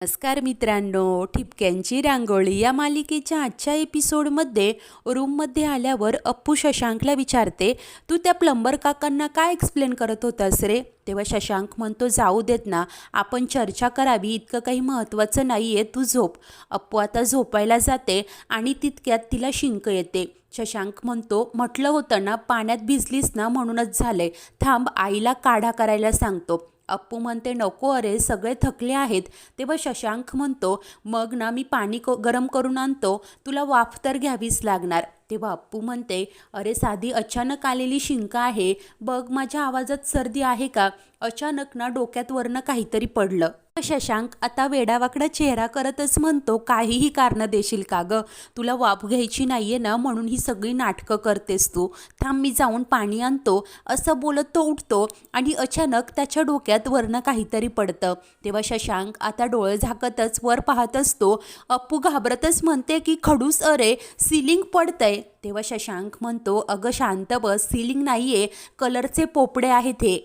नमस्कार मित्रांनो, ठिपक्यांची रांगोळी या मालिकेच्या आजच्या एपिसोडमध्ये रूममध्ये आल्यावर अप्पू शशांकला विचारते, तू त्या प्लंबर काकांना काय एक्सप्लेन करत होतास रे? तेव्हा शशांक म्हणतो, जाऊ देत ना, आपण चर्चा करावी इतकं काही महत्त्वाचं नाही आहे, तू झोप. अप्पू आता झोपायला जाते आणि तितक्यात तिला शिंक येते. शशांक म्हणतो, म्हटलं होतं ना, पाण्यात भिजलीस ना म्हणूनच झालंय, थांब आईला काढा करायला सांगतो. अप्पू म्हणते, नको अरे, सगळे थकले आहेत. तेव्हा शशांक म्हणतो, मग ना मी पाणी गरम करून आणतो, तुला वाफ तर घ्यावीच लागणार. तेव्हा अप्पू म्हणते, अरे साधी अचानक आलेली शिंक आहे, बघ माझ्या आवाजात सर्दी आहे का? अचानक ना डोक्यात वरनं काहीतरी पडलं. शशांक आता वेडावाकडा चेहरा करतच म्हणतो, काहीही कारणं देशील का गं? तुला वाफ घ्यायची नाहीये ना म्हणून ही सगळी नाटकं करतेस तू. थांब मी जाऊन पाणी आणतो. असं बोलत तो उठतो आणि अचानक त्याच्या डोक्यात वरनं काहीतरी पडतं. तेव्हा शशांक आता डोळे झाकतच वर पाहत असतो. अप्पू घाबरतच म्हणते की खडूस अरे, सिलिंग पडतंय. तेव्हा शशांक म्हणतो, अगं शांत बस, सिलिंग नाहीये, कलरचे पोपडे आहेत हे.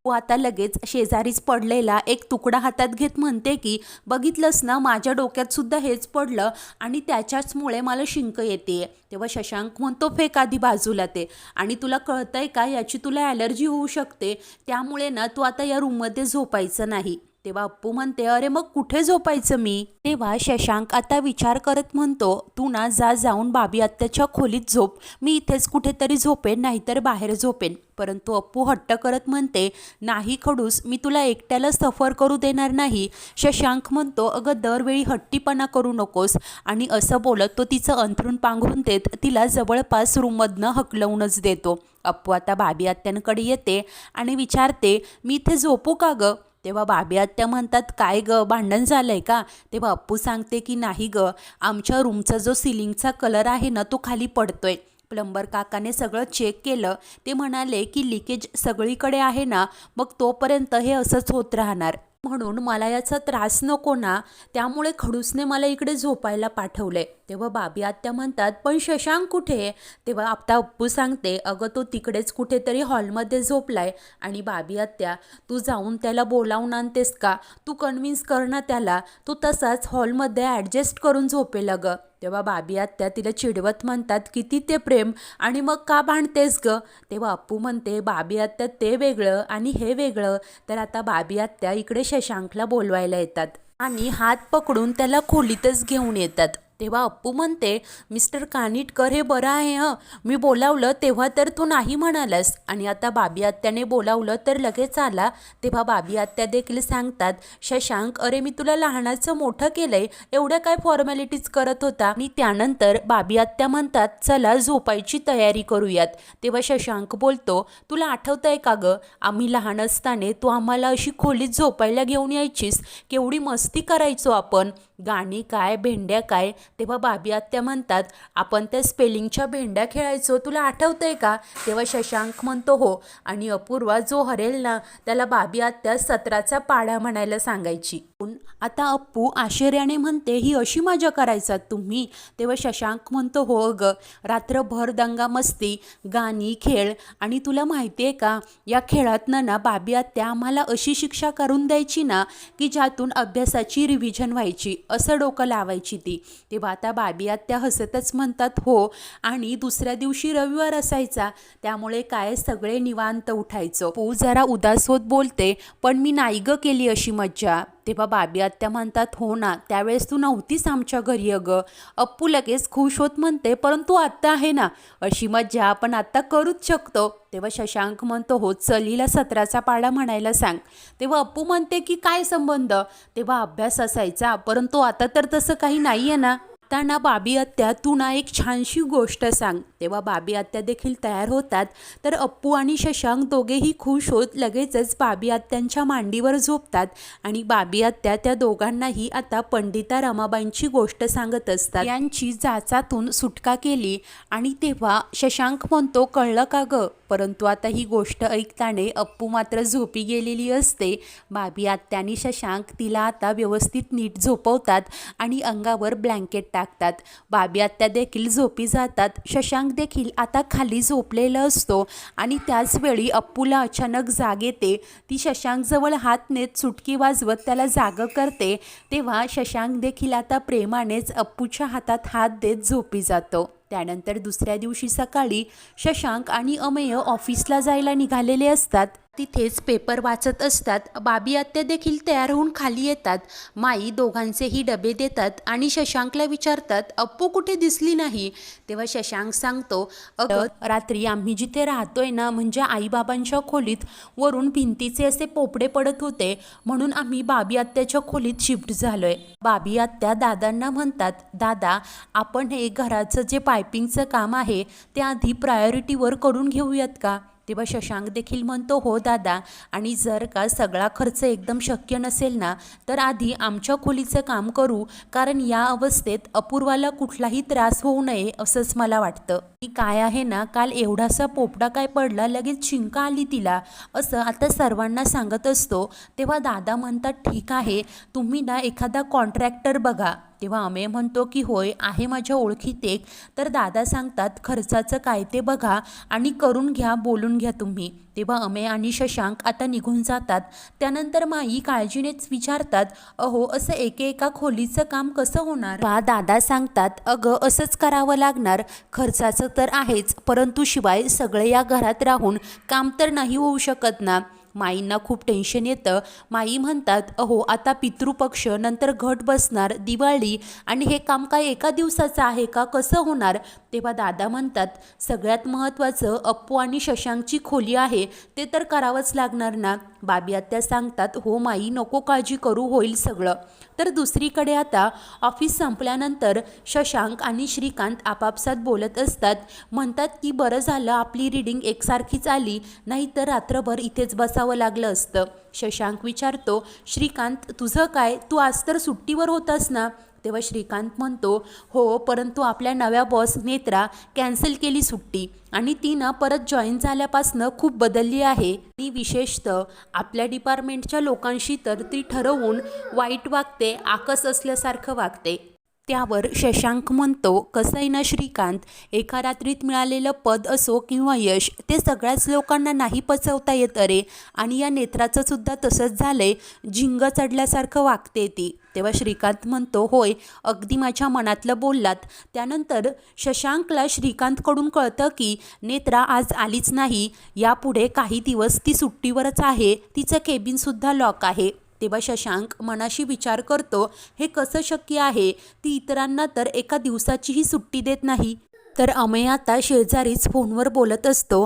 तो आता लगेच शेजारीच पडलेला एक तुकडा हातात घेत म्हणते की बघितलंस ना, माझ्या डोक्यात सुद्धा हेच पडलं आणि त्याच्याचमुळे मला शिंक येते. तेव्हा शशांक म्हणतो, फेक आधी बाजूला ते, आणि तुला कळतंय का, याची तुला ॲलर्जी होऊ शकते, त्यामुळे ना तू आता या रूममध्ये झोपायचं नाही. तेव्हा अप्पू म्हणते, अरे मग कुठे झोपायचं मी? तेव्हा शशांक आता विचार करत म्हणतो, तू ना जाऊन बाबी आत्याच्या खोलीत झोप, मी इथेच कुठेतरी झोपेन, नाहीतर बाहेर झोपेन. परंतु अप्पू हट्ट करत म्हणते, नाही खडूस, मी तुला एकट्याला सफर करू देणार नाही. शशांक म्हणतो, अगं दरवेळी हट्टीपणा करू नकोस, आणि असं बोलत तो तिचं अंथरूण पांघरून देत तिला जवळपास रूममधनं हकलवूनच देतो. अप्पू आता बाबी आत्यांकडे येते आणि विचारते, मी इथे झोपू का गं? तेव्हा बाबी आत्या म्हणतात, काय ग, भांडण झालंय का? तेव्हा अप्पू सांगते की नाही ग, आमच्या रूमचा जो सिलिंगचा कलर आहे ना तो खाली पडतोय. प्लंबर काकाने सगळं चेक केलं, ते म्हणाले की लिकेज सगळीकडे आहे ना, मग तोपर्यंत हे असंच होत राहणार, म्हणून मला याचा त्रास नको ना, त्यामुळे खडूसने मला इकडे झोपायला पाठवले. तेव्हा बाबी आत्या म्हणतात, पण शशांक कुठे? तेव्हा आता अप्पू सांगते, अगं तो तिकडेच कुठेतरी हॉलमध्ये झोपलाय. आणि बाबी आत्या, तू जाऊन त्याला बोलावून आणतेस का? तू कन्व्हिन्स कर ना त्याला, तू तसाच हॉलमध्ये ॲडजस्ट करून झोपेल ग. तेव्हा बाबी आत्या तिला चिडवत म्हणतात, किती ते प्रेम, आणि मग का भांडतेस ग? तेव्हा अप्पू म्हणते, बाबी आत्या ते वेगळं आणि हे वेगळं. तर आता बाबी आत्या इकडे शशांकला बोलवायला येतात आणि हात पकडून त्याला खोलीतच घेऊन येतात. तेव्हा अप्पू म्हणते, मिस्टर कानिटकर हे बरं आहे हं, मी बोलावलं तेव्हा तर तू नाही म्हणालास, आणि आता बाबी आत्याने बोलावलं तर लगेच आला. तेव्हा बाबी आत्या देखील सांगतात, शशांक अरे मी तुला लहानाचं मोठं केलंय, एवढ्या काय फॉर्मॅलिटीज करत होता? आणि त्यानंतर बाबी आत्या म्हणतात, चला झोपायची तयारी करूयात. तेव्हा शशांक बोलतो, तुला आठवतंय का गं, आम्ही लहान असताना तू आम्हाला अशी खोलीत झोपायला घेऊन यायचीस, केवढी मस्ती करायचो आपण, गाणी काय भेंड्या काय. तेव्हा बाबी आत्या म्हणतात, आपण त्या स्पेलिंगच्या भेंड्या खेळायचो, तुला आठवतंय का? तेव्हा शशांक म्हणतो, हो, आणि अपूर्वा जो हरेल ना त्याला बाबी आत्या 17चा पाढा म्हणायला सांगायची. आता अप्पू आश्चर्याने म्हणते, ही अशी मजा करायचात तुम्ही? तेव्हा शशांक म्हणतो, हो ग, रात्रभर दंगा मस्ती, गाणी खेळ, आणि तुला माहिती आहे का, या खेळातनं ना बाबी आत्या आम्हाला अशी शिक्षा करून द्यायची ना की ज्यातून अभ्यासाची रिव्हिजन व्हायची, असं डोकं लावायची ती. तेव्हा आता बाबी आत्या हसतच म्हणतात, हो, आणि दुसऱ्या दिवशी रविवार असायचा, त्यामुळे काय सगळे निवांत उठायचो. पू जरा उदास होत बोलते, पण मी नाही ग केली अशी मज्जा. तेव्हा बाबी आत्या म्हणतात, हो ना, त्यावेळेस तू नव्हतीस आमच्या घरी अगं. अप्पू लगेच खुश होत म्हणते, परंतु आत्ता आहे ना, अशी मज्जा आपण आत्ता करूच शकतो. तेव्हा शशांक म्हणतो, हो चल, हिला 17चा पाढा म्हणायला सांग. तेव्हा अप्पू म्हणते की काय संबंध? तेव्हा अभ्यास असायचा, परंतु आता तर तसं काही नाही आहे ना. आता ना बाबी आत्या, तू ना एक छानशी गोष्ट सांग. तेव्हा बाबी आत्या देखील तयार होतात. तर अप्पू आणि शशांक दोघेही खुश होत लगेचच बाबी आत्यांच्या मांडीवर झोपतात, आणि बाबी आत्या त्या दोघांनाही आता पंडिता रमाबाईंची गोष्ट सांगत असतात, यांची जाचातून सुटका केली. आणि तेव्हा शशांक म्हणतो, कळलं का ग? परंतु आता ही गोष्ट ऐकताने अप्पू मात्र झोपी गेलेली असते. बाबी आत्या आणि शशांक तिला आता व्यवस्थित नीट झोपवतात आणि अंगावर ब्लँकेट टाकतात. बाबी आत्या देखील झोपी जातात. शशांक देखील आता खाली झोपलेला असतो आणि त्याच वेळी अप्पूला अचानक जाग येते. ती शशांकजवळ हात नेत चुटकी वाजवत त्याला जागं करते. तेव्हा शशांक देखील आता प्रेमानेच अप्पूच्या हातात हात देत झोपी जातो. त्यानंतर दुसऱ्या दिवशी सकाळी शशांक आणि अमेय ऑफिसला जायला निघालेले असतात. तिथेच पेपर वाचत असतात. बाबी आत्या देखील तयार होऊन खाली येतात. माई दोघांचेही डबे देतात आणि शशांकला विचारतात, अप्पू कुठे दिसली नाही. तेव्हा शशांक सांगतो, रात्री आम्ही जिथे राहतोय ना, म्हणजे आईबाबांच्या खोलीत वरून भिंतीचे असे पोपडे पडत होते, म्हणून आम्ही बाबी आत्याच्या खोलीत शिफ्ट झालोय. बाबी आत्या दादांना म्हणतात, दादा आपण हे घराचं जे पायपिंगचं काम आहे ते आधी प्रायोरिटीवर करून घेऊयात का. तेव्हा शशांक देखील म्हणतो, हो दादा, आणि जर का सगळा खर्च एकदम शक्य नसेल ना तर आधी आमच्या खोलीचं काम करू, कारण या अवस्थेत अपूर्वाला कुठलाही त्रास होऊ नये असंच मला वाटतं. ती काय आहे ना, काल एवढासा पोपडा काय पडला, लगेच शिंका आली तिला, असं आता सर्वांना सांगत असतो. तेव्हा दादा म्हणतात, ठीक आहे, तुम्ही ना एखादा कॉन्ट्रॅक्टर बघा. तेव्हा अमेय म्हणतो की होय, आहे माझ्या ओळखीत एक. तर दादा सांगतात, खर्चाचं काय ते बघा आणि करून घ्या, बोलून घ्या तुम्ही. तेव्हा अमेय आणि शशांक आता निघून जातात. त्यानंतर माई काळजीनेच विचारतात, अहो असं एकेका खोलीचं काम कसं होणार. दादा सांगतात, अगं असंच करावं लागणार, खर्चाचं तर आहेच, परंतु शिवाय सगळे या घरात राहून काम तर नाही होऊ शकत ना. माईंना खूप टेन्शन येतं. माई म्हणतात, अहो आता पितृपक्ष, नंतर घट बसणार, दिवाळी, आणि हे काम काय एका दिवसाचं आहे का, कसं होणार. तेव्हा दादा म्हणतात, सगळ्यात महत्त्वाचं अप्पू आणि शशांकची खोली आहे, ते तर करावंच लागणार ना. बाबी आत्या सांगतात, हो माई, नको काळजी करू, होईल सगळं. तर दुसरीकडे आता ऑफिस संपल्यानंतर शशांक आणि श्रीकांत आपापसात बोलत असतात. म्हणतात की बरं झालं आपली रीडिंग एकसारखीच आली, नाहीतर रात्रभर इथेच बसावं लागलं असतं. शशांक विचारतो, श्रीकांत तुझं काय, तू आज तर सुट्टीवर होतास ना. तेव्हा श्रीकांत म्हणतो, हो, परंतु आपल्या नव्या बॉस नेत्रा कॅन्सल केली सुट्टी, आणि ती ना परत जॉईन झाल्यापासनं खूप बदलली आहे. आणि विशेषतः आपल्या डिपार्टमेंटच्या लोकांशी तर ती ठरवून वाईट वागते, आकस असल्यासारखं वागते. त्यावर शशांक म्हणतो, कसं आहे ना श्रीकांत, एका रात्रीत मिळालेलं पद असो किंवा यश, ते सगळ्याच लोकांना नाही पचवता येत अरे. आणि या नेत्राचं सुद्धा तसंच झालंय, झिंग चढल्यासारखं वागते ती. तेव्हा श्रीकांत म्हणतो, होय, अगदी माझ्या मनातलं बोललात. त्यानंतर शशांकला श्रीकांतकडून कळतं की नेत्रा आज आलीच नाही, यापुढे काही दिवस ती सुट्टीवरच आहे, तिचं केबिनसुद्धा लॉक आहे. तेव्हा शशांक मनाशी विचार करतो, हे कसं शक्य आहे, ती इतरांना तर एका दिवसाचीही सुट्टी देत नाही. तर अमेय आता शेजारीच फोनवर बोलत असतो.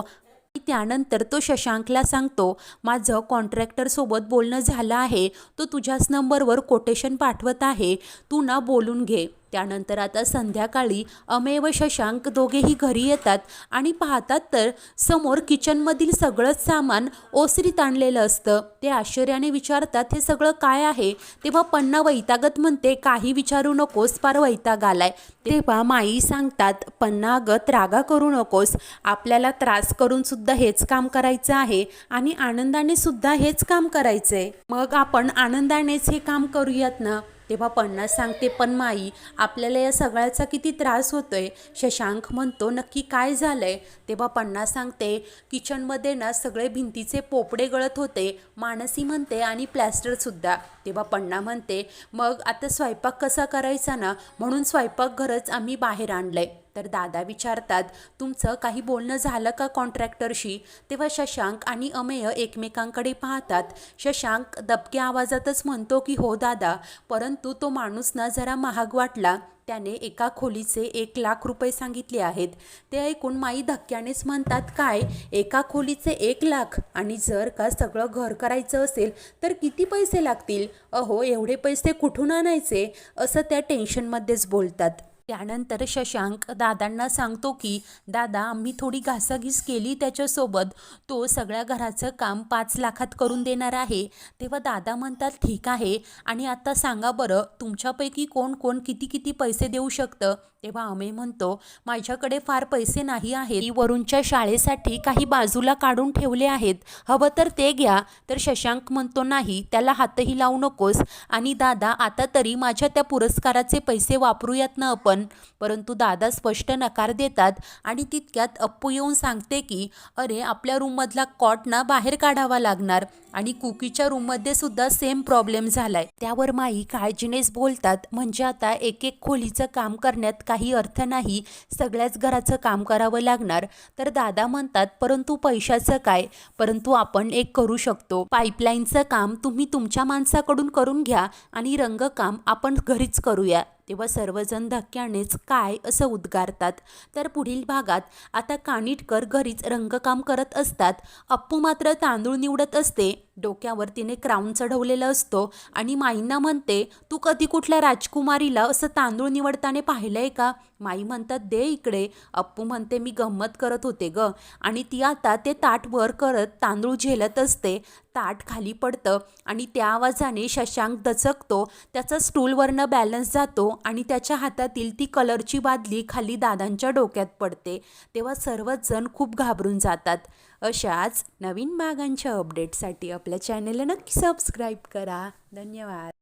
त्यानंतर तो शशांकला सांगतो, माझं कॉन्ट्रॅक्टरसोबत बोलणं झालं आहे, तो तुझ्याच नंबरवर कोटेशन पाठवत आहे, तू ना बोलून घे. त्यानंतर आता संध्याकाळी अमेय व शशांक दोघेही घरी येतात आणि पाहतात तर समोर किचनमधील सगळंच सामान ओसरीत आणलेलं असतं. ते आश्चर्याने विचारतात, हे सगळं काय आहे. तेव्हा पन्ना वैतागत म्हणते, काही विचारू नकोस, फार वैताग आलाय. तेव्हा माई सांगतात, पन्ना अगत रागा करू नकोस, आपल्याला त्रास करून सुद्धा हेच काम करायचं आहे आणि आनंदाने सुद्धा हेच काम करायचंय, मग आपण आनंदानेच हे काम करूयात ना. तेव्हा पन्ना सांगते, पण माई, आपल्याला या सगळ्याचा किती त्रास होतोय. शशांक म्हणतो, नक्की काय झालंय. तेव्हा पन्ना सांगते, किचनमध्ये ना सगळे भिंतीचे पोपडे गळत होते, मानसी म्हणते, आणि प्लॅस्टरसुद्धा. तेव्हा पन्ना म्हणते, मग आता स्वयंपाक कसा करायचा ना, म्हणून स्वयंपाकघरच आम्ही बाहेर आणलंय. तर दादा विचारतात, तुमचं काही बोलणं झालं का कॉन्ट्रॅक्टरशी. तेव्हा शशांक आणि अमेय एकमेकांकडे पाहतात. शशांक दबक्या आवाजातच म्हणतो की हो दादा, परंतु तो माणूस ना जरा महाग वाटला, त्याने एका खोलीचे 1,00,000 रुपये सांगितले आहेत. ते ऐकून माई धक्क्यानेच म्हणतात, काय, एका खोलीचे 1,00,000, आणि जर का सगळं घर करायचं असेल तर किती पैसे लागतील. अहो एवढे पैसे कुठून आणायचे, असं त्या टेन्शनमध्येच बोलतात. त्यानंतर शशांक दादांना सांगतो की दादा, आम्ही थोडी घासाघीस केली त्याच्यासोबत, तो सगळ्या घराचं काम 5 लाखात करून देणार आहे. तेव्हा दादा म्हणतात, ठीक आहे, आणि आता सांगा बरं, तुमच्यापैकी कोण कोण किती किती पैसे देऊ शकतं. तेव्हा अमेय म्हणतो, माझ्याकडे फार पैसे नाही आहेत, वरूनच्या शाळेसाठी काही बाजूला काढून ठेवले आहेत, हवं तर ते घ्या. तर शशांक म्हणतो, नाही, त्याला हातही लावू नकोस, आणि दादा आता तरी माझ्या त्या पुरस्काराचे पैसे वापरूयात ना आपण. आपण, परंतु दादा स्पष्ट नकार देतात आणि तितक्यात अप्पू येऊन सांगते की अरे आपल्या रूममधला कॉट ना बाहेर काढावा लागणार आणि कुकीच्या रूममध्ये सुद्धा सेम प्रॉब्लेम झालाय. त्यावर माई काळजीनेच बोलतात, म्हणजे आता एक एक खोलीचं काम करण्यात काही अर्थ नाही, सगळ्याच घराचं काम करावं लागणार. तर दादा म्हणतात परंतु पैशाचं काय? परंतु आपण एक करू शकतो, पाईपलाईनचं काम तुम्ही तुमच्या माणसाकडून करून घ्या आणि रंगकाम आपण घरीच करूया. तेव्हा सर्वजण धक्क्यानेच काय असं उद्गारतात. तर पुढील भागात आता कानिटकर घरीच रंगकाम करत असतात. अप्पू मात्र तांदूळ निवडत असते. डोक्यावर तिने क्राऊन चढवलेला असतो आणि माईंना म्हणते, तू कधी कुठल्या राजकुमारीला असं तांदूळ निवडताना पाहिलंय का? माई म्हणतात दे इकडे. अप्पू म्हणते मी गंमत करत होते ग. आणि ती आता ते ताट वर करत तांदूळ झेलत असते. ताट खाली पडतं आणि त्या आवाजाने शशांक दचकतो. त्याचा स्टूलवरनं बॅलन्स जातो आणि त्याच्या हातातील ती कलरची बादली खाली दादांच्या डोक्यात पडते. तेव्हा सर्वच जण खूप घाबरून जातात. अशाच नवीन भागांच्या अपडेटसाठी आपल्या चॅनलला नक्की सबस्क्राईब करा. धन्यवाद.